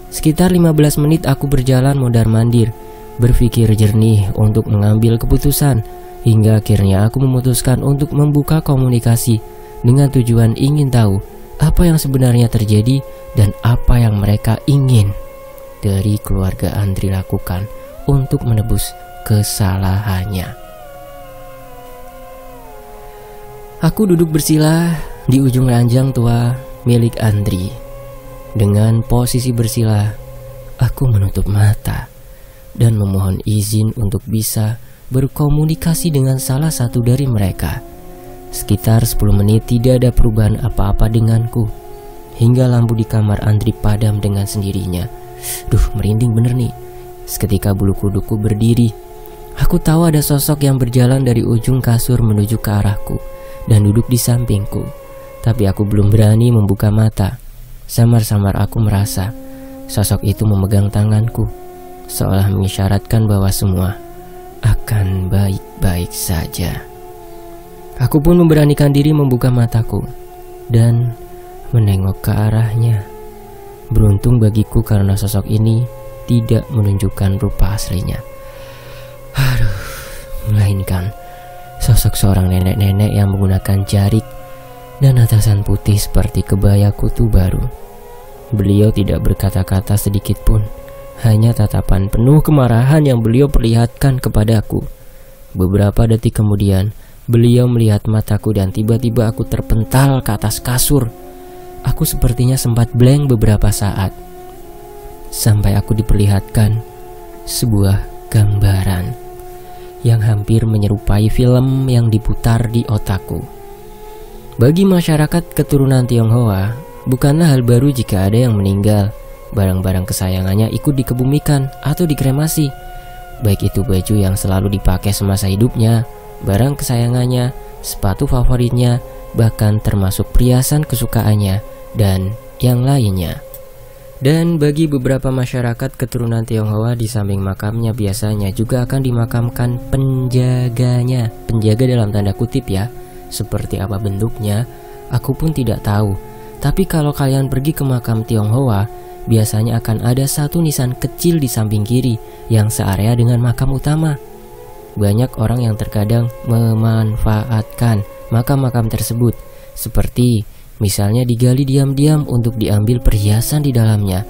Sekitar 15 menit aku berjalan mondar-mandir, berpikir jernih untuk mengambil keputusan, hingga akhirnya aku memutuskan untuk membuka komunikasi dengan tujuan ingin tahu apa yang sebenarnya terjadi dan apa yang mereka ingin dari keluarga Andri lakukan untuk menebus kesalahannya. Aku duduk bersila di ujung ranjang tua milik Andri. Dengan posisi bersila, aku menutup mata dan memohon izin untuk bisa berkomunikasi dengan salah satu dari mereka. Sekitar 10 menit tidak ada perubahan apa-apa denganku, hingga lampu di kamar Andri padam dengan sendirinya. Duh, merinding bener nih. Seketika bulu kuduku berdiri. Aku tahu ada sosok yang berjalan dari ujung kasur menuju ke arahku dan duduk di sampingku. Tapi aku belum berani membuka mata. Samar-samar aku merasa sosok itu memegang tanganku, seolah mengisyaratkan bahwa semua akan baik-baik saja. Aku pun memberanikan diri membuka mataku dan menengok ke arahnya. Beruntung bagiku karena sosok ini tidak menunjukkan rupa aslinya. Melainkan sosok seorang nenek-nenek yang menggunakan jarik dan atasan putih seperti kebaya kutu baru. Beliau tidak berkata-kata sedikit pun, hanya tatapan penuh kemarahan yang beliau perlihatkan kepadaku. Beberapa detik kemudian, beliau melihat mataku dan tiba-tiba aku terpental ke atas kasur. Aku sepertinya sempat blank beberapa saat, sampai aku diperlihatkan sebuah gambaran yang hampir menyerupai film yang diputar di otakku. Bagi masyarakat keturunan Tionghoa, bukanlah hal baru jika ada yang meninggal, barang-barang kesayangannya ikut dikebumikan atau dikremasi. Baik itu baju yang selalu dipakai semasa hidupnya, barang kesayangannya, sepatu favoritnya, bahkan termasuk perhiasan kesukaannya, dan yang lainnya. Dan bagi beberapa masyarakat keturunan Tionghoa, di samping makamnya biasanya juga akan dimakamkan penjaganya. Penjaga dalam tanda kutip ya. Seperti apa bentuknya, aku pun tidak tahu. Tapi kalau kalian pergi ke makam Tionghoa, biasanya akan ada satu nisan kecil di samping kiri yang searea dengan makam utama. Banyak orang yang terkadang memanfaatkan makam-makam tersebut, seperti misalnya digali diam-diam untuk diambil perhiasan di dalamnya,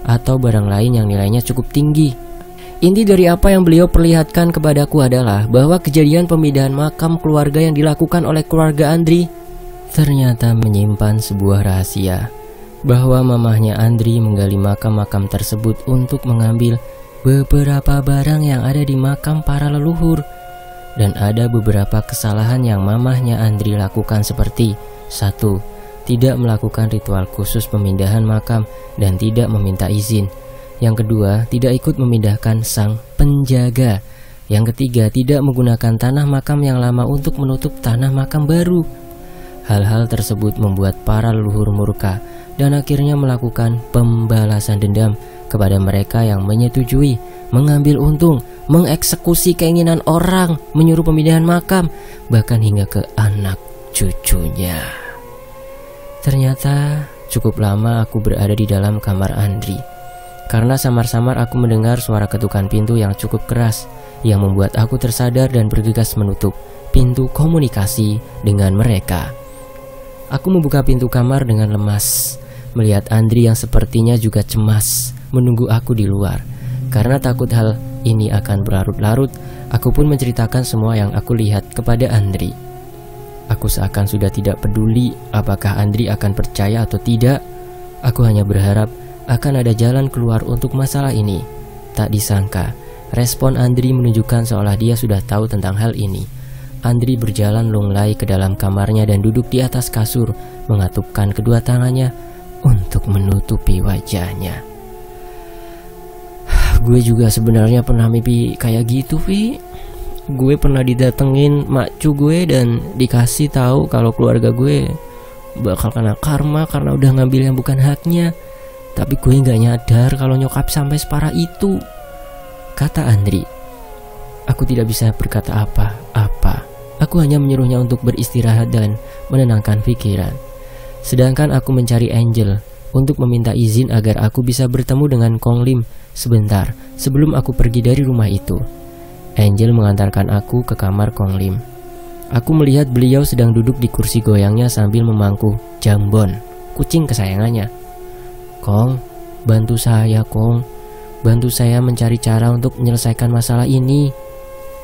atau barang lain yang nilainya cukup tinggi. Inti dari apa yang beliau perlihatkan kepadaku adalah bahwa kejadian pemindahan makam keluarga yang dilakukan oleh keluarga Andri ternyata menyimpan sebuah rahasia, bahwa mamahnya Andri menggali makam-makam tersebut untuk mengambil beberapa barang yang ada di makam para leluhur. Dan ada beberapa kesalahan yang mamahnya Andri lakukan, seperti 1. Tidak melakukan ritual khusus pemindahan makam dan tidak meminta izin. Yang kedua, tidak ikut memindahkan sang penjaga. Yang ketiga, tidak menggunakan tanah makam yang lama untuk menutup tanah makam baru. Hal-hal tersebut membuat para leluhur murka dan akhirnya melakukan pembalasan dendam kepada mereka yang menyetujui, mengambil untung, mengeksekusi keinginan orang, menyuruh pemindahan makam, bahkan hingga ke anak cucunya. Ternyata cukup lama aku berada di dalam kamar Andri, karena samar-samar aku mendengar suara ketukan pintu yang cukup keras, yang membuat aku tersadar dan bergegas menutup pintu komunikasi dengan mereka. Aku membuka pintu kamar dengan lemas, melihat Andri yang sepertinya juga cemas menunggu aku di luar. Karena takut hal ini akan berlarut-larut, aku pun menceritakan semua yang aku lihat kepada Andri. Aku seakan sudah tidak peduli apakah Andri akan percaya atau tidak. Aku hanya berharap akan ada jalan keluar untuk masalah ini. Tak disangka, respon Andri menunjukkan seolah dia sudah tahu tentang hal ini. Andri berjalan lunglai ke dalam kamarnya dan duduk di atas kasur, mengatupkan kedua tangannya untuk menutupi wajahnya. Gue juga sebenarnya pernah mimpi kayak gitu, Vi. Gue pernah didatengin makcu gue dan dikasih tahu kalau keluarga gue bakal kena karma karena udah ngambil yang bukan haknya. Tapi gue gak nyadar kalau nyokap sampai separah itu, kata Andri. Aku tidak bisa berkata apa-apa. Aku hanya menyuruhnya untuk beristirahat dan menenangkan pikiran. Sedangkan aku mencari Angel untuk meminta izin agar aku bisa bertemu dengan Kong Lim sebentar sebelum aku pergi dari rumah itu. Angel mengantarkan aku ke kamar Kong Lim. Aku melihat beliau sedang duduk di kursi goyangnya sambil memangku Jambon, kucing kesayangannya. Kong, bantu saya Kong. Bantu saya mencari cara untuk menyelesaikan masalah ini.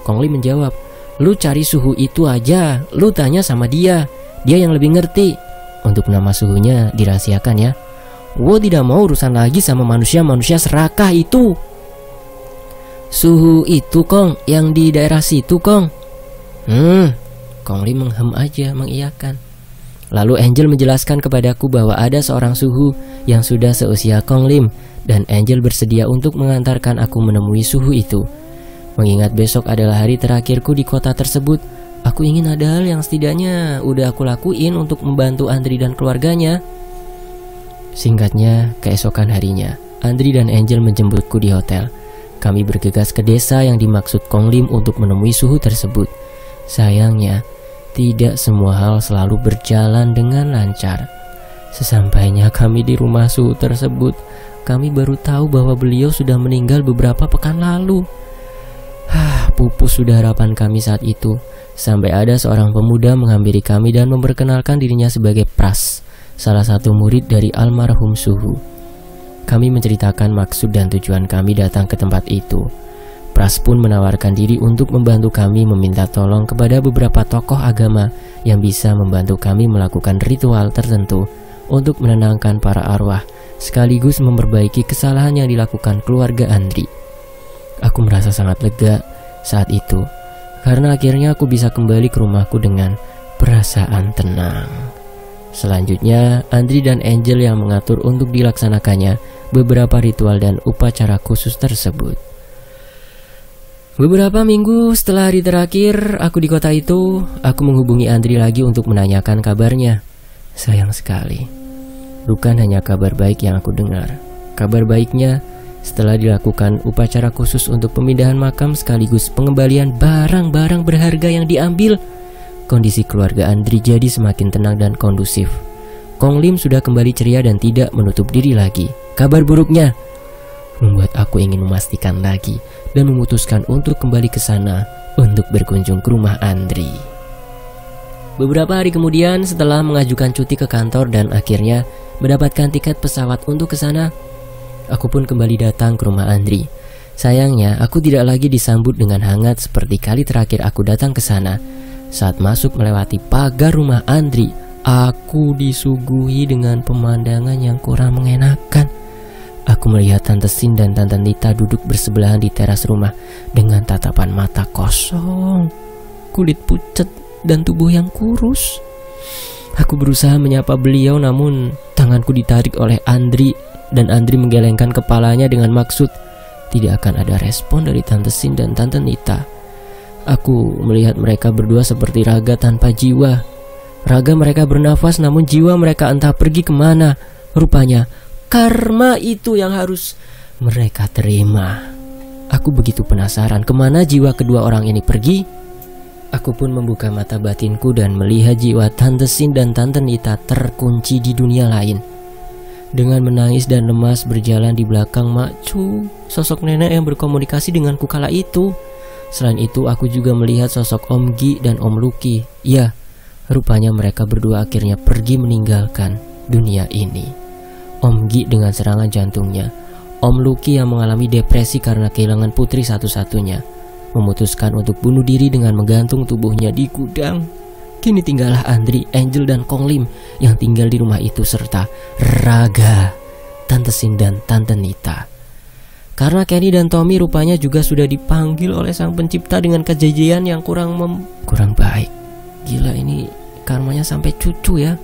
Kong Lim menjawab, lu cari suhu itu aja, lu tanya sama dia. Dia yang lebih ngerti. Untuk nama suhunya dirahasiakan ya. Gue tidak mau urusan lagi sama manusia-manusia serakah itu. Suhu itu Kong, yang di daerah situ Kong. Kong Lim menghem aja, mengiyakan. Lalu Angel menjelaskan kepadaku bahwa ada seorang suhu yang sudah seusia Kong Lim, dan Angel bersedia untuk mengantarkan aku menemui suhu itu. Mengingat besok adalah hari terakhirku di kota tersebut, aku ingin ada hal yang setidaknya udah aku lakuin untuk membantu Andri dan keluarganya. Singkatnya, keesokan harinya, Andri dan Angel menjemputku di hotel. Kami bergegas ke desa yang dimaksud Kong Lim untuk menemui suhu tersebut. Sayangnya, tidak semua hal selalu berjalan dengan lancar. Sesampainya kami di rumah suhu tersebut, kami baru tahu bahwa beliau sudah meninggal beberapa pekan lalu. Pupus sudah harapan kami saat itu, sampai ada seorang pemuda menghampiri kami dan memperkenalkan dirinya sebagai Pras, salah satu murid dari almarhum suhu. Kami menceritakan maksud dan tujuan kami datang ke tempat itu. Pras pun menawarkan diri untuk membantu kami meminta tolong kepada beberapa tokoh agama yang bisa membantu kami melakukan ritual tertentu untuk menenangkan para arwah, sekaligus memperbaiki kesalahan yang dilakukan keluarga Andri. Aku merasa sangat lega saat itu, karena akhirnya aku bisa kembali ke rumahku dengan perasaan tenang. Selanjutnya, Andri dan Angel yang mengatur untuk dilaksanakannya beberapa ritual dan upacara khusus tersebut. Beberapa minggu setelah hari terakhir aku di kota itu, aku menghubungi Andri lagi untuk menanyakan kabarnya. Sayang sekali, bukan hanya kabar baik yang aku dengar. Kabar baiknya, setelah dilakukan upacara khusus untuk pemindahan makam sekaligus pengembalian barang-barang berharga yang diambil, kondisi keluarga Andri jadi semakin tenang dan kondusif. Kong Lim sudah kembali ceria dan tidak menutup diri lagi. Kabar buruknya membuat aku ingin memastikan lagi dan memutuskan untuk kembali ke sana untuk berkunjung ke rumah Andri. Beberapa hari kemudian, setelah mengajukan cuti ke kantor dan akhirnya mendapatkan tiket pesawat untuk ke sana, aku pun kembali datang ke rumah Andri. Sayangnya, aku tidak lagi disambut dengan hangat seperti kali terakhir aku datang ke sana. Saat masuk melewati pagar rumah Andri, aku disuguhi dengan pemandangan yang kurang mengenakan. Aku melihat Tante Sin dan Tante Nita duduk bersebelahan di teras rumah dengan tatapan mata kosong, kulit pucat dan tubuh yang kurus. Aku berusaha menyapa beliau, namun tanganku ditarik oleh Andri dan Andri menggelengkan kepalanya dengan maksud tidak akan ada respon dari Tante Sin dan Tante Nita. Aku melihat mereka berdua seperti raga tanpa jiwa. Raga mereka bernafas, namun jiwa mereka entah pergi kemana. Rupanya karma itu yang harus mereka terima. Aku begitu penasaran kemana jiwa kedua orang ini pergi. Aku pun membuka mata batinku dan melihat jiwa Tante Sin dan Tante Nita terkunci di dunia lain. Dengan menangis dan lemas berjalan di belakang Mak Cu, sosok nenek yang berkomunikasi denganku kala itu. Selain itu aku juga melihat sosok Om Gi dan Om Lucky. Ya, rupanya mereka berdua akhirnya pergi meninggalkan dunia ini. Om Gi dengan serangan jantungnya, Om Lucky yang mengalami depresi karena kehilangan putri satu-satunya, memutuskan untuk bunuh diri dengan menggantung tubuhnya di gudang. Kini tinggallah Andri, Angel, dan Kong Lim yang tinggal di rumah itu serta Raga, Tante Sin, dan Tante Nita. Karena Kenny dan Tommy rupanya juga sudah dipanggil oleh sang pencipta dengan kejadian yang kurang baik. Gila, ini karmanya sampai cucu ya.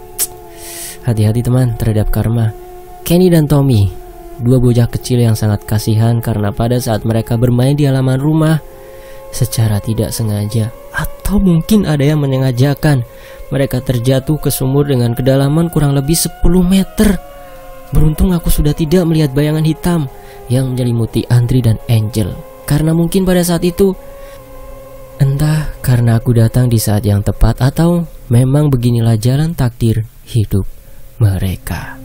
Hati-hati teman terhadap karma. Kenny dan Tommy, dua bocah kecil yang sangat kasihan karena pada saat mereka bermain di halaman rumah, secara tidak sengaja atau mungkin ada yang menyengajakan, mereka terjatuh ke sumur dengan kedalaman kurang lebih 10 meter. Beruntung aku sudah tidak melihat bayangan hitam yang menyelimuti Andri dan Angel, karena mungkin pada saat itu, entah karena aku datang di saat yang tepat atau memang beginilah jalan takdir hidup mereka.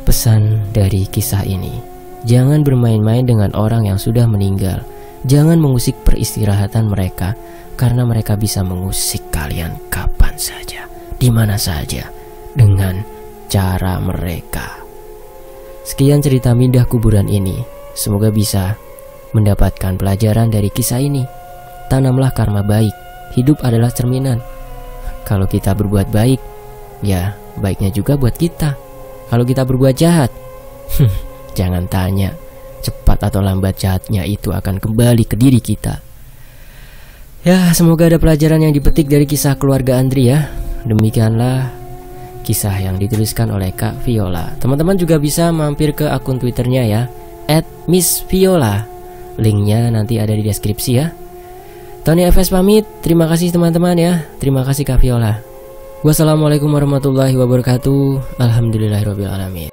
Pesan dari kisah ini, jangan bermain-main dengan orang yang sudah meninggal. Jangan mengusik peristirahatan mereka, karena mereka bisa mengusik kalian kapan saja, di mana saja, dengan cara mereka. Sekian cerita Mindah Kuburan ini. Semoga bisa mendapatkan pelajaran dari kisah ini. Tanamlah karma baik. Hidup adalah cerminan. Kalau kita berbuat baik, ya baiknya juga buat kita. Kalau kita berbuat jahat, jangan tanya, cepat atau lambat jahatnya itu akan kembali ke diri kita. Ya, semoga ada pelajaran yang dipetik dari kisah keluarga Andri ya. Demikianlah kisah yang dituliskan oleh Kak Viola. Teman-teman juga bisa mampir ke akun Twitternya ya, @MissViola. Linknya nanti ada di deskripsi ya. Tony FS pamit. Terima kasih teman-teman ya. Terima kasih Kak Viola. Wassalamualaikum warahmatullahi wabarakatuh. Alhamdulillahirobbilalamin.